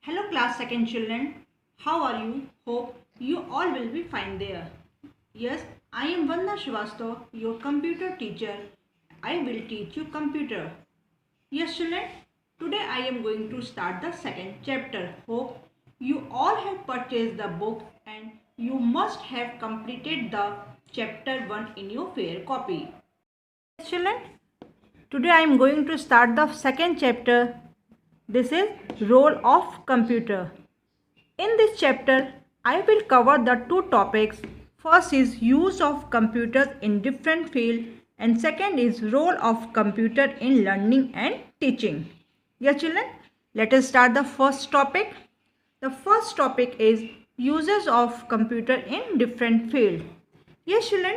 Hello class 2nd children, how are you? Hope you all will be fine there. Yes, I am Vandana Srivastav, your computer teacher. I will teach you computer. Yes children, today I am going to start the second chapter. Hope you all have purchased the book and you must have completed the chapter 1 in your fair copy. Yes children, today I am going to start the second chapter. This is role of computer. In this chapter, I will cover the two topics. First is use of computers in different fields and second is role of computer in learning and teaching. Yes children, let us start the first topic. The first topic is uses of computer in different fields. Yes children,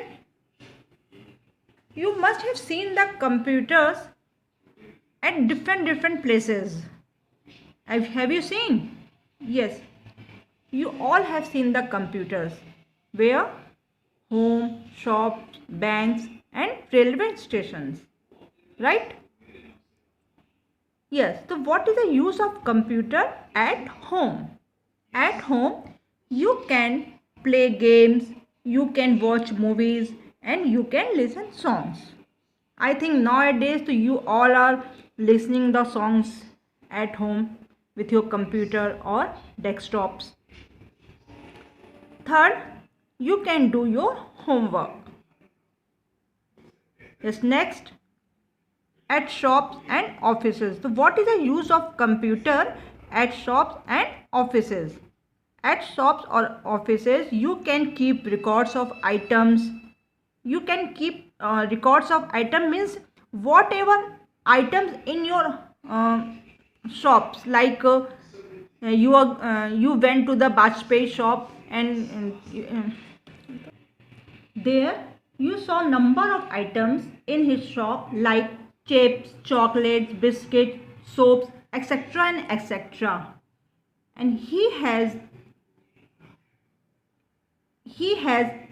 you must have seen the computers at different places. Have you seen? Yes. You all have seen the computers. Where? Home, shops, banks and railway stations. Right? Yes. So what is the use of computer at home? At home, you can play games, you can watch movies and you can listen songs. I think nowadays you all are listening the songs at home with your computer or desktops. Third, you can do your homework. Yes, next, at shops and offices. So what is the use of computer at shops and offices? At shops or offices, you can keep records of items. You can keep records of item means whatever items in your shops, like you went to the Bajpayee shop and there you saw number of items in his shop like chips, chocolates, biscuits, soaps, etc. and etc. And he has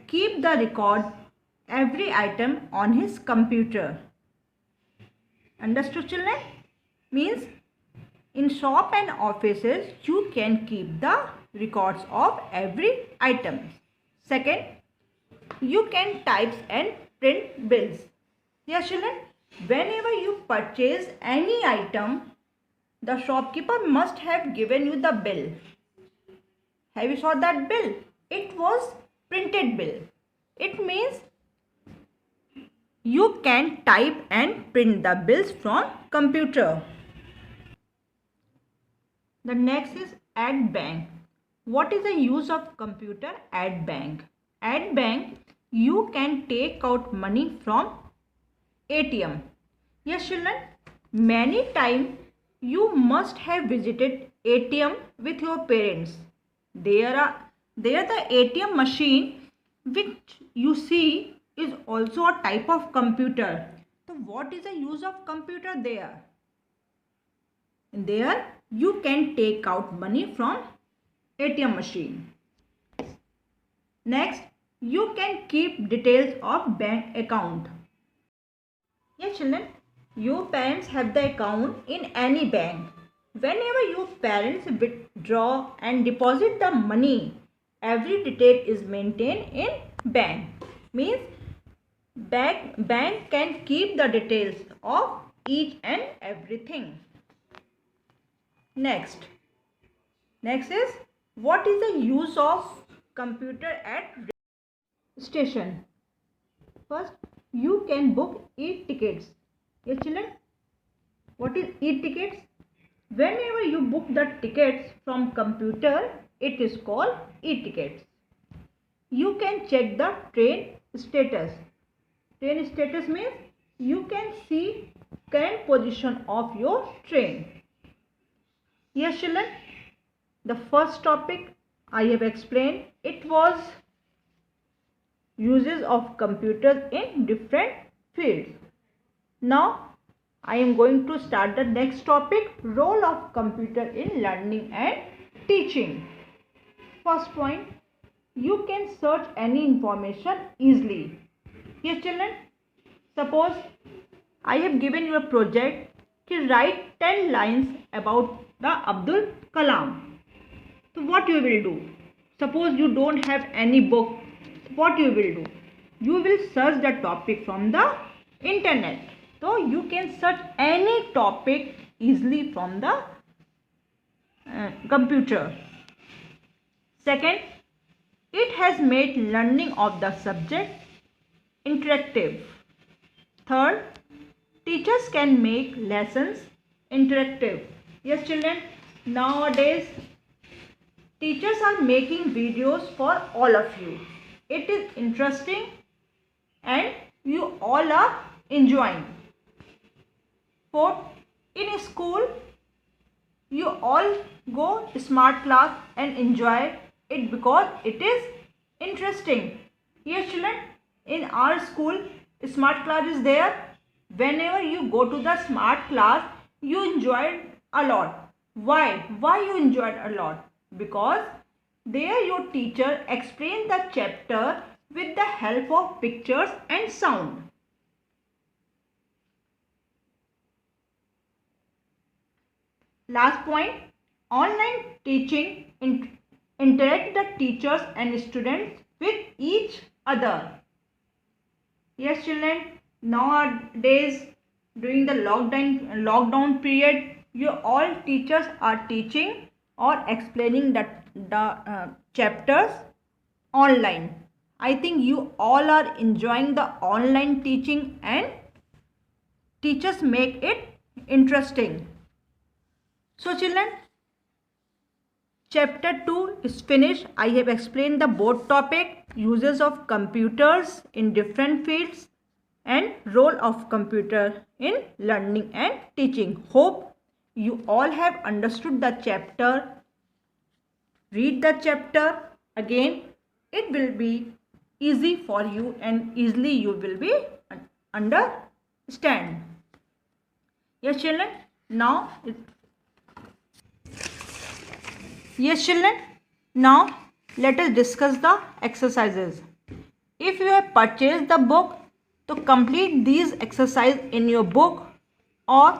keep the record every item on his computer. Understood children? Means in shop and offices you can keep the records of every item. Second, you can type and print bills. Yes children, whenever you purchase any item, the shopkeeper must have given you the bill. Have you saw that bill? It was printed bill. It means you can type and print the bills from computer. The next is at bank. What is the use of computer at bank? At bank, you can take out money from ATM. Yes children, many times you must have visited ATM with your parents. There the ATM machine which you see is also a type of computer. So what is the use of computer there? There you can take out money from ATM machine. Next, you can keep details of bank account. Yes children, your parents have the account in any bank. Whenever your parents withdraw and deposit the money, every detail is maintained in bank. Means bank can keep the details of each and everything. Next is what is the use of computer at station? First, you can book e-tickets. Yes children, what is e-tickets? Whenever you book the tickets from computer, it is called e-tickets. You can check the train status. Train status means you can see current position of your train. Yes children, the first topic I have explained, it was uses of computers in different fields. Now I am going to start the next topic, role of computer in learning and teaching. First point, you can search any information easily. Yes children, suppose I have given you a project to write 10 lines about the Abdul Kalam. So what you will do? Suppose you don't have any book, what you will do? You will search the topic from the internet. So you can search any topic easily from the computer. Second, it has made learning of the subject interactive. Third, teachers can make lessons interactive. Yes children, nowadays teachers are making videos for all of you. It is interesting and you all are enjoying. Fourth, in school you all go smart class and enjoy it because it is interesting. Yes children, in our school smart class is there. Whenever you go to the smart class, you enjoyed a lot. Why you enjoyed a lot? Because there your teacher explains the chapter with the help of pictures and sound. Last point, online teaching interact the teachers and students with each other. Yes children, nowadays during the lockdown period, you all teachers are teaching or explaining the chapters online. I think you all are enjoying the online teaching and teachers make it interesting. So children, chapter 2 is finished. I have explained the board topic, uses of computers in different fields and role of computer in learning and teaching. Hope you all have understood the chapter. Read the chapter again. It will be easy for you and easily you will be understand. Yes children, now let us discuss the exercises. If you have purchased the book, to complete these exercises in your book, or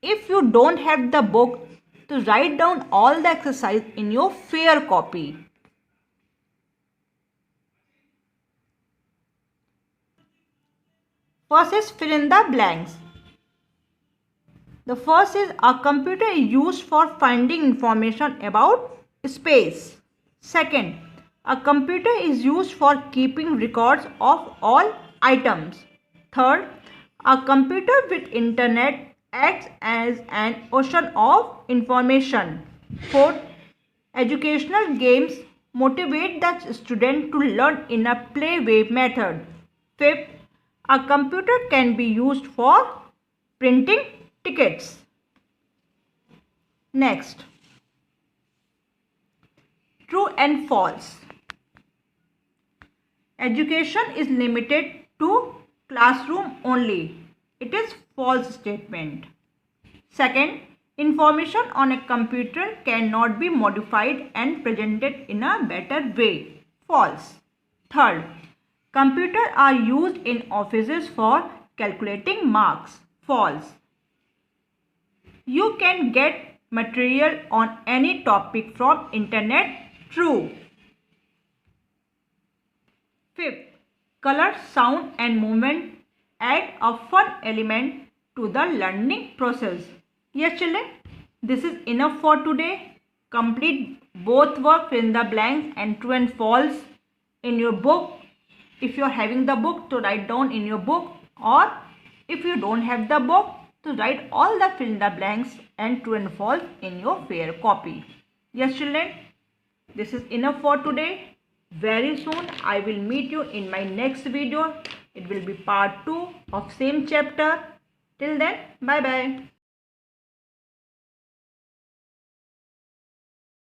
if you don't have the book, to write down all the exercise in your fair copy. First is fill in the blanks. The first is a computer is used for finding information about space. Second, a computer is used for keeping records of all items. Third, a computer with internet acts as an ocean of information. Fourth, educational games motivate the student to learn in a play-way method. Fifth, a computer can be used for printing tickets. Next, true and false. Education is limited to classroom only. It is false statement. Second, information on a computer cannot be modified and presented in a better way. False. Third, computers are used in offices for calculating marks. False. You can get material on any topic from internet. True. Fifth, color, sound and movement add a fun element to the learning process. Yes children, this is enough for today. Complete both work, fill in the blanks and true and false in your book. If you are having the book, to write down in your book, or if you don't have the book, to write all the fill in the blanks and true and false in your fair copy. Yes children, this is enough for today. Very soon I will meet you in my next video. It will be part 2 of same chapter. Till then, bye bye.